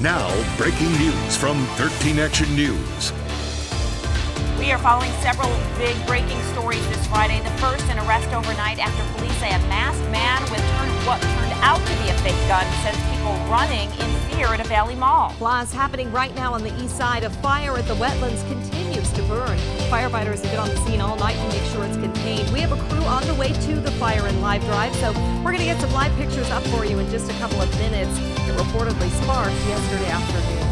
Now, breaking news from 13 Action News. We are following several big breaking stories this Friday. The first, an arrest overnight after police say a masked man with what turned out to be a fake gun sends people running in fear at a Valley Mall. Plus, happening right now on the east side, a fire at the wetlands continues to burn. Firefighters have been on the scene all night to make sure it's contained. We have a crew on the way to the fire in live drive, so we're going to get some live pictures up for you in just a couple of minutes. It reportedly sparked yesterday afternoon.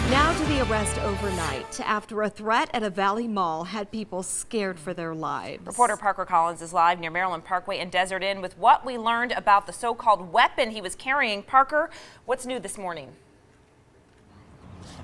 Now to the arrest overnight after a threat at a Valley Mall had people scared for their lives. Reporter Parker Collins is live near Maryland Parkway and Desert Inn with what we learned about the so-called weapon he was carrying. Parker, what's new this morning?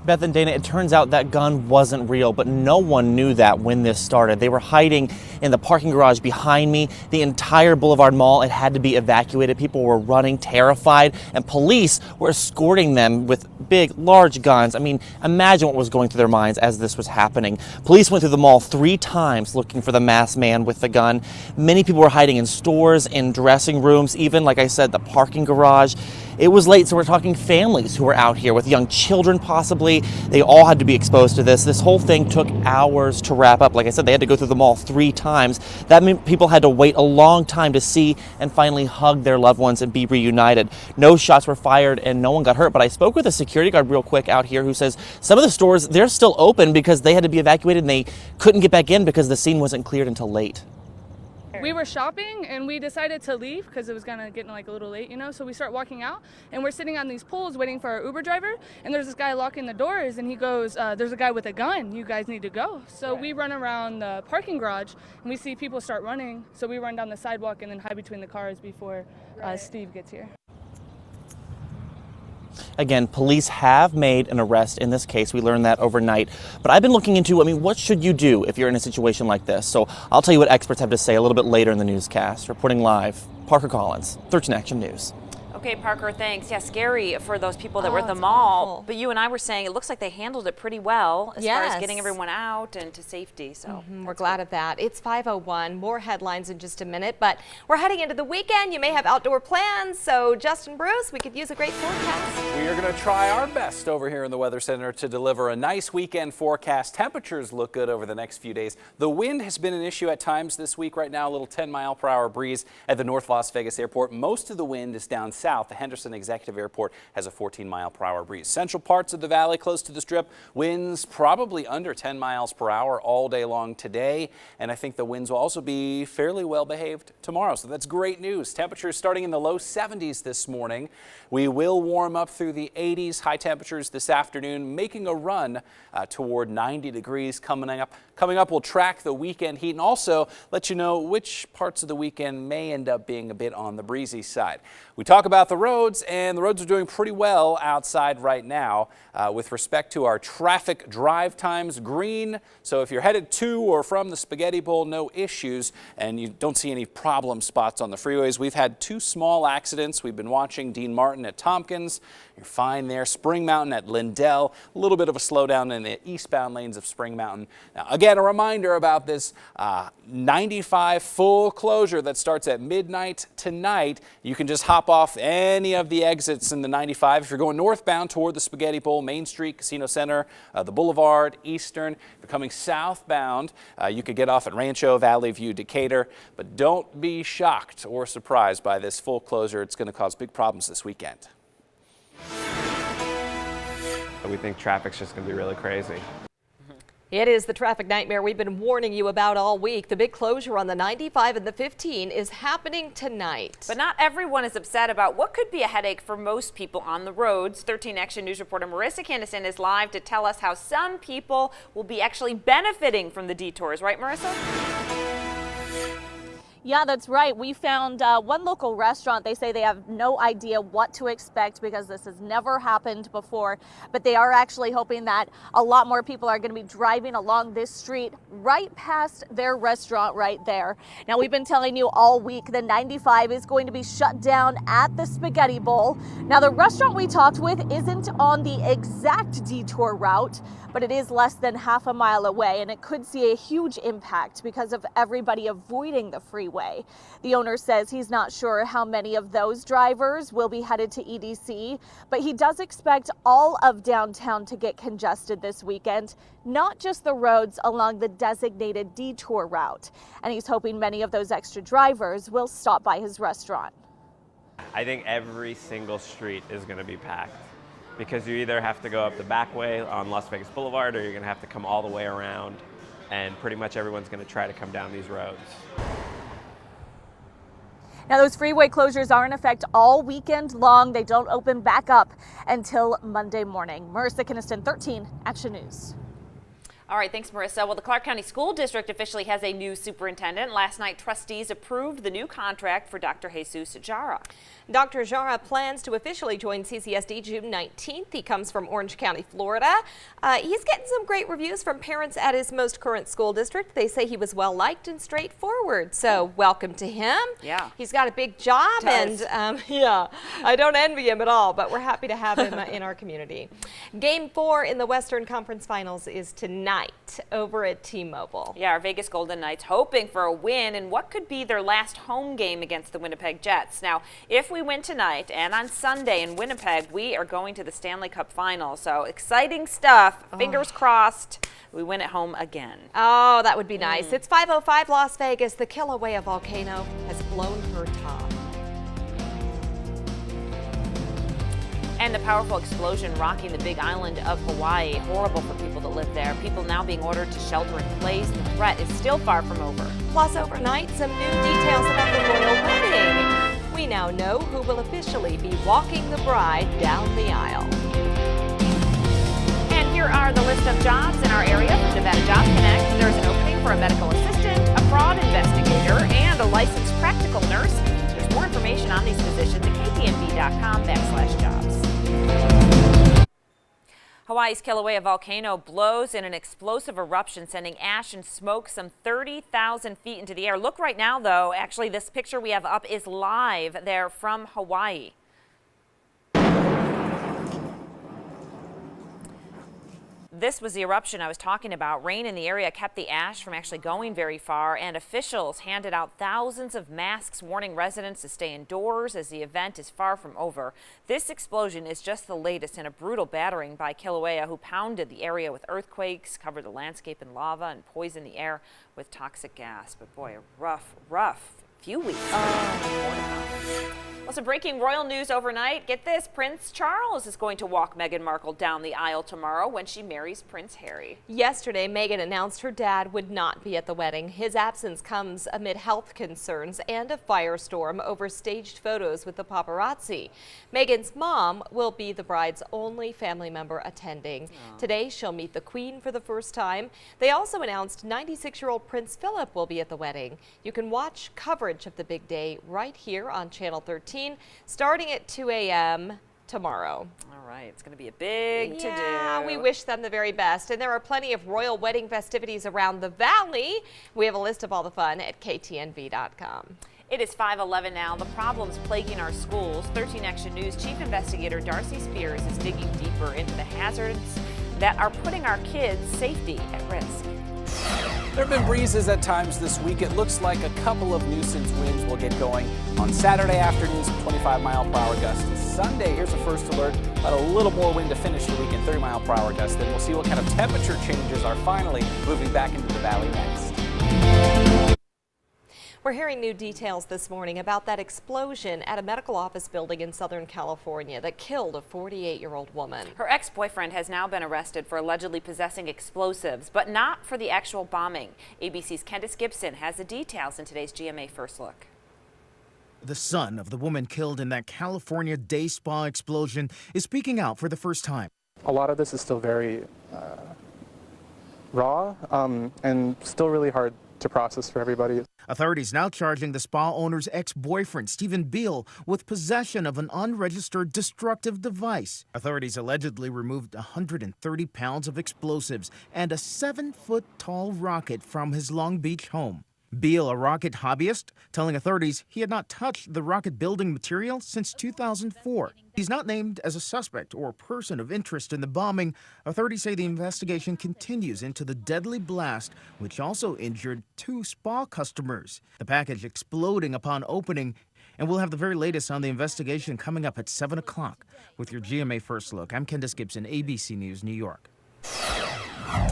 Beth and Dana, it turns out that gun wasn't real, but no one knew that when this started. They were hiding in the parking garage behind me. The entire Boulevard Mall, it had to be evacuated. People were running terrified, and police were escorting them with big, large guns. I mean, imagine what was going through their minds as this was happening. Police went through the mall 3 times looking for the masked man with the gun. Many people were hiding in stores, in dressing rooms, even, like I said, the parking garage. It was late, so we're talking families who were out here with young children possibly. They all had to be exposed to this. This whole thing took hours to wrap up. Like I said, they had to go through the mall 3 times. That meant people had to wait a long time to see and finally hug their loved ones and be reunited. No shots were fired and no one got hurt, but I spoke with a security guard real quick out here who says some of the stores, they're still open because they had to be evacuated and they couldn't get back in because the scene wasn't cleared until late. We were shopping and we decided to leave because it was gonna get like a little late, you know, so we start walking out and we're sitting on these poles waiting for our Uber driver, and there's this guy locking the doors and he goes, there's a guy with a gun, you guys need to go. So we run around the parking garage and we see people start running, so we run down the sidewalk and then hide between the cars before Steve gets here. Again, police have made an arrest in this case. We learned that overnight. But I've been looking into, what should you do if you're in a situation like this? So I'll tell you what experts have to say a little bit later in the newscast. Reporting live, Parker Collins, 13 Action News. Okay, Parker, thanks. Yeah, scary for those people that were at the mall. Awful. But you and I were saying it looks like they handled it pretty well as far as getting everyone out and to safety. So we're glad of that. It's 5:01. More headlines in just a minute, but we're heading into the weekend. You may have outdoor plans. So Justin, Bruce, we could use a great forecast. We are going to try our best over here in the Weather Center to deliver a nice weekend forecast. Temperatures look good over the next few days. The wind has been an issue at times this week. Right now, a little 10-mile-per-hour breeze at the North Las Vegas airport. Most of the wind is down south. The Henderson Executive Airport has a 14-mile-per-hour breeze. Central parts of the valley close to the Strip, winds probably under 10 miles per hour all day long today. And I think the winds will also be fairly well behaved tomorrow. So that's great news. Temperatures starting in the low 70s this morning. We will warm up through the 80s. High temperatures this afternoon, making a run toward 90 degrees coming up. Coming up, we'll track the weekend heat and also let you know which parts of the weekend may end up being a bit on the breezy side. We talk about the roads, and the roads are doing pretty well outside right now with respect to our traffic drive times. Green, so if you're headed to or from the Spaghetti Bowl, no issues, and you don't see any problem spots on the freeways. We've had 2 small accidents. We've been watching Dean Martin at Tompkins. You're fine there. Spring Mountain at Lindell. A little bit of a slowdown in the eastbound lanes of Spring Mountain. Now, again, a reminder about this 95 full closure that starts at midnight tonight. You can just hop off any of the exits in the 95. If you're going northbound toward the Spaghetti Bowl, Main Street, Casino Center, the Boulevard, Eastern. If you're coming southbound, you could get off at Rancho, Valley View, Decatur. But don't be shocked or surprised by this full closure. It's going to cause big problems this weekend. We think traffic's just going to be really crazy. It is the traffic nightmare we've been warning you about all week. The big closure on the 95 and the 15 is happening tonight. But not everyone is upset about what could be a headache for most people on the roads. 13 Action News reporter Marissa Candason is live to tell us how some people will be actually benefiting from the detours. Right, Marissa? Yeah, that's right. We found one local restaurant. They say they have no idea what to expect because this has never happened before. But they are actually hoping that a lot more people are going to be driving along this street right past their restaurant right there. Now, we've been telling you all week the 95 is going to be shut down at the Spaghetti Bowl. Now, the restaurant we talked with isn't on the exact detour route, but it is less than half a mile away, and it could see a huge impact because of everybody avoiding the freeway. way. The owner says he's not sure how many of those drivers will be headed to EDC, but he does expect all of downtown to get congested this weekend, not just the roads along the designated detour route. And he's hoping many of those extra drivers will stop by his restaurant. I think every single street is going to be packed because you either have to go up the back way on Las Vegas Boulevard or you're going to have to come all the way around, and pretty much everyone's going to try to come down these roads. Now, those freeway closures are in effect all weekend long. They don't open back up until Monday morning. Marissa Kiniston, 13 Action News. All right, thanks, Marissa. Well, the Clark County School District officially has a new superintendent. Last night, trustees approved the new contract for Dr. Jesus Jara. Dr. Jara plans to officially join CCSD June 19th. He comes from Orange County, Florida. He's getting some great reviews from parents at his most current school district. They say he was well liked and straightforward. So welcome to him. Yeah. He's got a big job, and yeah, I don't envy him at all, but we're happy to have him in our community. Game 4 in the Western Conference Finals is tonight over at T-Mobile. Yeah, our Vegas Golden Knights hoping for a win in what could be their last home game against the Winnipeg Jets. Now, if we win tonight and on Sunday in Winnipeg, we are going to the Stanley Cup Final. So exciting stuff. Fingers crossed we win at home again. Oh, that would be nice. It's 5:05 Las Vegas. The Kilauea volcano has blown her top. And the powerful explosion rocking the big island of Hawaii. Horrible for people that live there. People now being ordered to shelter in place. The threat is still far from over. Plus, overnight, some new details about the royal wedding. We now know who will officially be walking the bride down the aisle. And here are the list of jobs in our area from Nevada Job Connect. There's an opening for a medical assistant, a fraud investigator, and a licensed practical nurse. There's more information on these positions at ktnv.com/jobs. Hawaii's Kilauea volcano blows in an explosive eruption, sending ash and smoke some 30,000 feet into the air. Look right now, though. Actually, this picture we have up is live there from Hawaii. This was the eruption I was talking about. Rain in the area kept the ash from actually going very far, and officials handed out thousands of masks warning residents to stay indoors as the event is far from over. This explosion is just the latest in a brutal battering by Kilauea, who pounded the area with earthquakes, covered the landscape in lava, and poisoned the air with toxic gas. But boy, a rough few weeks. Well, some breaking royal news overnight. Get this, Prince Charles is going to walk Meghan Markle down the aisle tomorrow when she marries Prince Harry. Yesterday, Meghan announced her dad would not be at the wedding. His absence comes amid health concerns and a firestorm over staged photos with the paparazzi. Meghan's mom will be the bride's only family member attending. Today, she'll meet the Queen for the first time. They also announced 96-year-old Prince Philip will be at the wedding. You can watch coverage of the big day right here on Channel 13. Starting at 2 a.m. tomorrow. All right, it's going to be a big to-do. Yeah, we wish them the very best. And there are plenty of royal wedding festivities around the valley. We have a list of all the fun at ktnv.com. It is 5:11 now. The problems plaguing our schools. 13 Action News Chief Investigator Darcy Spears is digging deeper into the hazards that are putting our kids' safety at risk. There have been breezes at times this week. It looks like a couple of nuisance winds will get going on Saturday afternoon, some 25-mile-per-hour gusts. Sunday, here's a first alert, about a little more wind to finish the week and 30-mile-per-hour gusts. Then we'll see what kind of temperature changes are finally moving back into the valley next. We're hearing new details this morning about that explosion at a medical office building in Southern California that killed a 48-year-old woman. Her ex-boyfriend has now been arrested for allegedly possessing explosives, but not for the actual bombing. ABC's Candace Gibson has the details in today's GMA First Look. The son of the woman killed in that California day spa explosion is speaking out for the first time. A lot of this is still very raw and still really hard to process for everybody. Authorities now charging the spa owner's ex-boyfriend, Stephen Beal, with possession of an unregistered destructive device. Authorities allegedly removed 130 pounds of explosives and a 7-foot-tall rocket from his Long Beach home. Beal, a rocket hobbyist, telling authorities he had not touched the rocket building material since 2004. He's not named as a suspect or person of interest in the bombing. Authorities say the investigation continues into the deadly blast, which also injured 2 spa customers. The package exploding upon opening. And we'll have the very latest on the investigation coming up at 7 o'clock. With your GMA First Look, I'm Candace Gibson, ABC News, New York.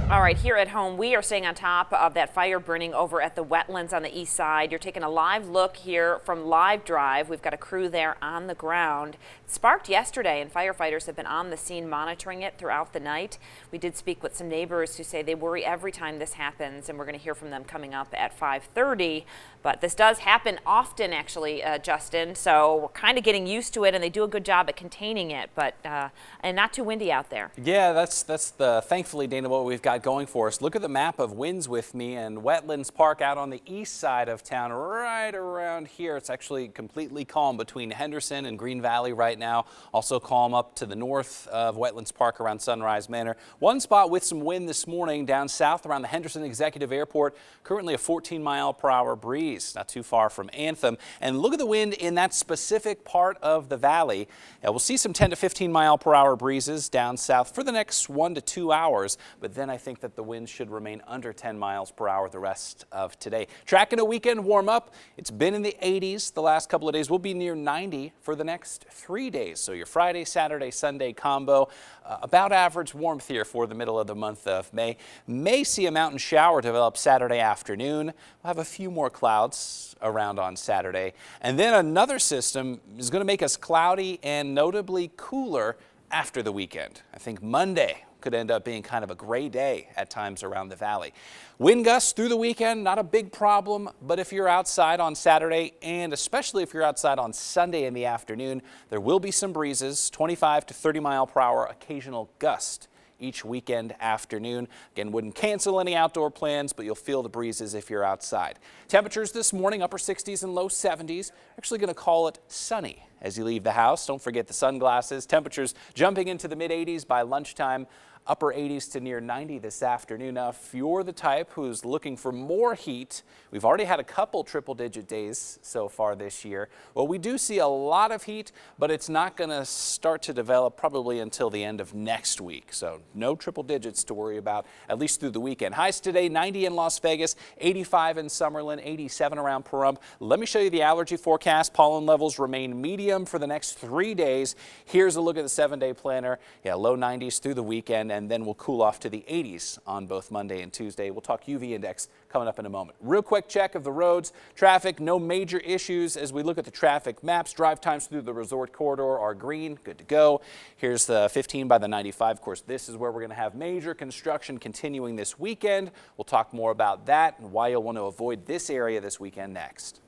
All right, here at home, we are staying on top of that fire burning over at the wetlands on the east side. You're taking a live look here from Live Drive. We've got a crew there on the ground. It sparked yesterday, and firefighters have been on the scene monitoring it throughout the night. We did speak with some neighbors who say they worry every time this happens, and we're going to hear from them coming up at 5:30. But this does happen often, actually, Justin, so we're kind of getting used to it, and they do a good job at containing it, but and not too windy out there. Yeah, that's thankfully, Dana, what we've got going for us. Look at the map of winds with me, and Wetlands Park out on the east side of town, right around here. It's actually completely calm between Henderson and Green Valley right now. Also calm up to the north of Wetlands Park around Sunrise Manor. One spot with some wind this morning down south around the Henderson Executive Airport. Currently a 14-mile-per-hour breeze, not too far from Anthem. And look at the wind in that specific part of the valley. We'll see some 10 to 15-mile-per-hour breezes down south for the next 1 to 2 hours, but then I think that the winds should remain under 10 miles per hour the rest of today. Tracking a weekend warm up. It's been in the 80s the last couple of days. We'll be near 90 for the next 3 days. So your Friday, Saturday, Sunday combo, about average warmth here for the middle of the month of May. May see a mountain shower develop Saturday afternoon. We'll have a few more clouds around on Saturday. And then another system is going to make us cloudy and notably cooler after the weekend. I think Monday could end up being kind of a gray day at times around the valley. Wind gusts through the weekend, not a big problem, but if you're outside on Saturday and especially if you're outside on Sunday in the afternoon, there will be some breezes, 25 to 30 mile per hour occasional gust each weekend afternoon. Again, wouldn't cancel any outdoor plans, but you'll feel the breezes if you're outside. Temperatures this morning, upper 60s and low 70s. Actually going to call it sunny as you leave the house. Don't forget the sunglasses. Temperatures jumping into the mid 80s by lunchtime. Upper 80s to near 90 this afternoon. Now, if you're the type who's looking for more heat, we've already had a couple triple-digit days so far this year. Well, we do see a lot of heat, but it's not going to start to develop probably until the end of next week. So no triple digits to worry about, at least through the weekend. Highs today, 90 in Las Vegas, 85 in Summerlin, 87 around Pahrump. Let me show you the allergy forecast. Pollen levels remain medium for the next 3 days. Here's a look at the 7-day planner. Yeah, low 90s through the weekend, and then we'll cool off to the 80s on both Monday and Tuesday. We'll talk UV index coming up in a moment. Real quick check of the roads. Traffic, no major issues as we look at the traffic maps. Drive times through the resort corridor are green, good to go. Here's the 15 by the 95. Of course, this is where we're going to have major construction continuing this weekend. We'll talk more about that and why you'll want to avoid this area this weekend next.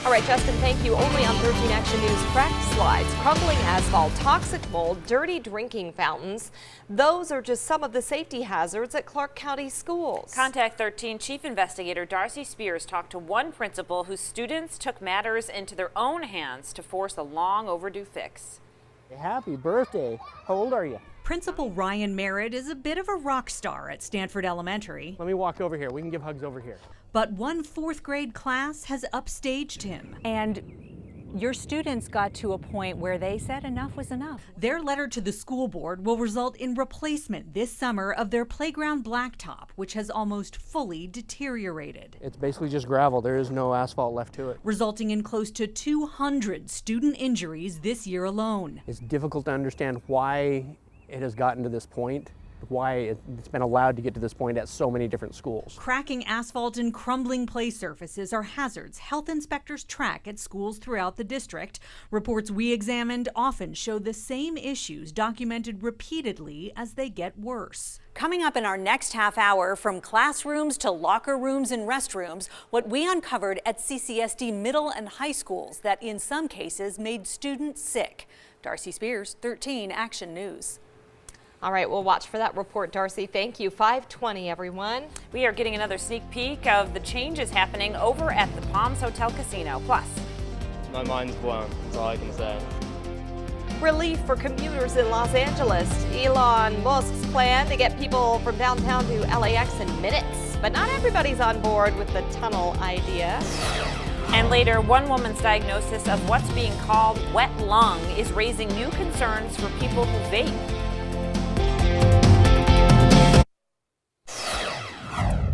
All right, Justin, thank you. Only on 13 Action News, cracked slides, crumbling asphalt, toxic mold, dirty drinking fountains. Those are just some of the safety hazards at Clark County schools. Contact 13 Chief Investigator Darcy Spears talked to one principal whose students took matters into their own hands to force a long overdue fix. Happy birthday. How old are you? Principal Ryan Merritt is a bit of a rock star at Stanford Elementary. Let me walk over here. We can give hugs over here. But one 4th grade class has upstaged him. And your students got to a point where they said enough was enough. Their letter to the school board will result in replacement this summer of their playground blacktop, which has almost fully deteriorated. It's basically just gravel. There is no asphalt left to it. Resulting in close to 200 student injuries this year alone. It's difficult to understand why it has gotten to this point, why it's been allowed to get to this point at so many different schools. Cracking asphalt and crumbling play surfaces are hazards health inspectors track at schools throughout the district. Reports we examined often show the same issues documented repeatedly as they get worse. Coming up in our next half hour, from classrooms to locker rooms and restrooms, what we uncovered at CCSD middle and high schools that in some cases made students sick. Darcy Spears, 13 Action News. All right, we'll watch for that report, Darcy. Thank you. 5:20, everyone. We are getting another sneak peek of the changes happening over at the Palms Hotel Casino. Plus, my mind's blown. That's all I can say. Relief for commuters in Los Angeles. Elon Musk's plan to get people from downtown to LAX in minutes. but not everybody's on board with the tunnel idea. And later, one woman's diagnosis of what's being called wet lung is raising new concerns for people who vape.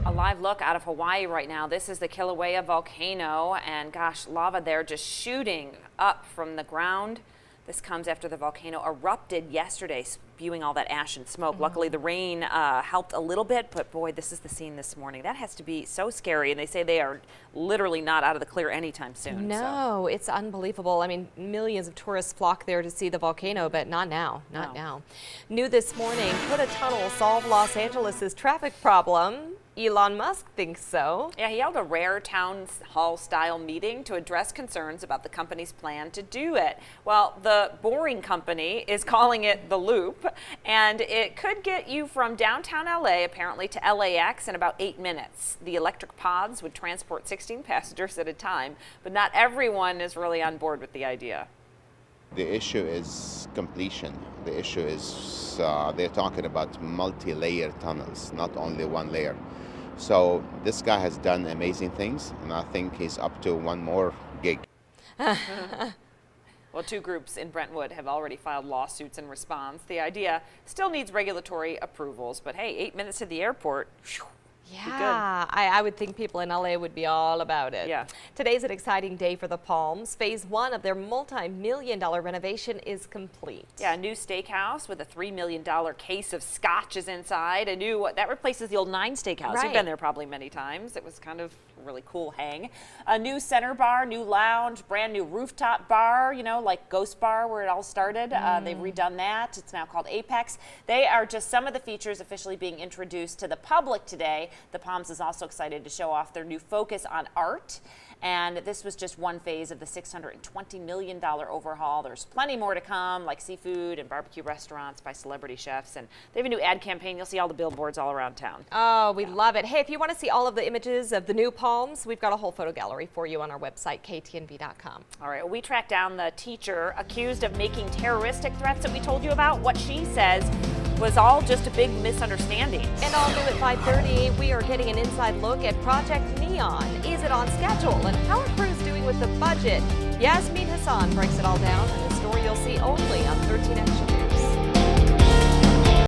A live look out of Hawaii right now. This is the Kilauea volcano, and gosh, lava there just shooting up from the ground. This comes after the volcano erupted yesterday, spewing all that ash and smoke. Luckily, the rain helped a little bit, but boy, this is the scene this morning. That has to be so scary, and they say they are literally not out of the clear anytime soon. No, it's unbelievable. I mean, millions of tourists flock there to see the volcano, but not now, not now. New this morning, could a tunnel solve Los Angeles' traffic problem? Elon Musk thinks so. Yeah, he held a rare town hall style meeting to address concerns about the company's plan to do it. Well, the Boring Company is calling it the Loop, and it could get you from downtown LA apparently to LAX in about 8 minutes. The electric pods would transport 16 passengers at a time, but not everyone is really on board with the idea. The issue is completion. The issue is they're talking about multi-layer tunnels, not only one layer. So this guy has done amazing things, and I think he's up to one more gig. Well, two groups in Brentwood have already filed lawsuits in response. The idea still needs regulatory approvals, but hey, 8 minutes to the airport. Whew. Yeah, I would think people in LA would be all about it. Yeah. Today's an exciting day for the Palms. Phase 1 of their multi-million-dollar renovation is complete. Yeah, a new steakhouse with a $3 million case of scotch is inside. That replaces the old Nine Steakhouse. Right. You've been there probably many times. It was kind of a really cool hang. A new center bar, new lounge, brand new rooftop bar, you know, like Ghost Bar where it all started. They've redone that. It's now called Apex. They are just some of the features officially being introduced to the public today. The Palms is also excited to show off their new focus on art. And this was just one phase of the $620 million overhaul. There's plenty more to come, like seafood and barbecue restaurants by celebrity chefs. And they have a new ad campaign. You'll see all the billboards all around town. Oh, we love it. Hey, if you want to see all of the images of the new Palms, we've got a whole photo gallery for you on our website, ktnv.com. All right, we tracked down the teacher accused of making terroristic threats that we told you about. What she says was all just a big misunderstanding. And all new at 5:30, we are getting an inside look at Project Neon. Is it on schedule? And how are crews doing with the budget? Yasmin Hassan breaks it all down in a story you'll see only on 13 Action News.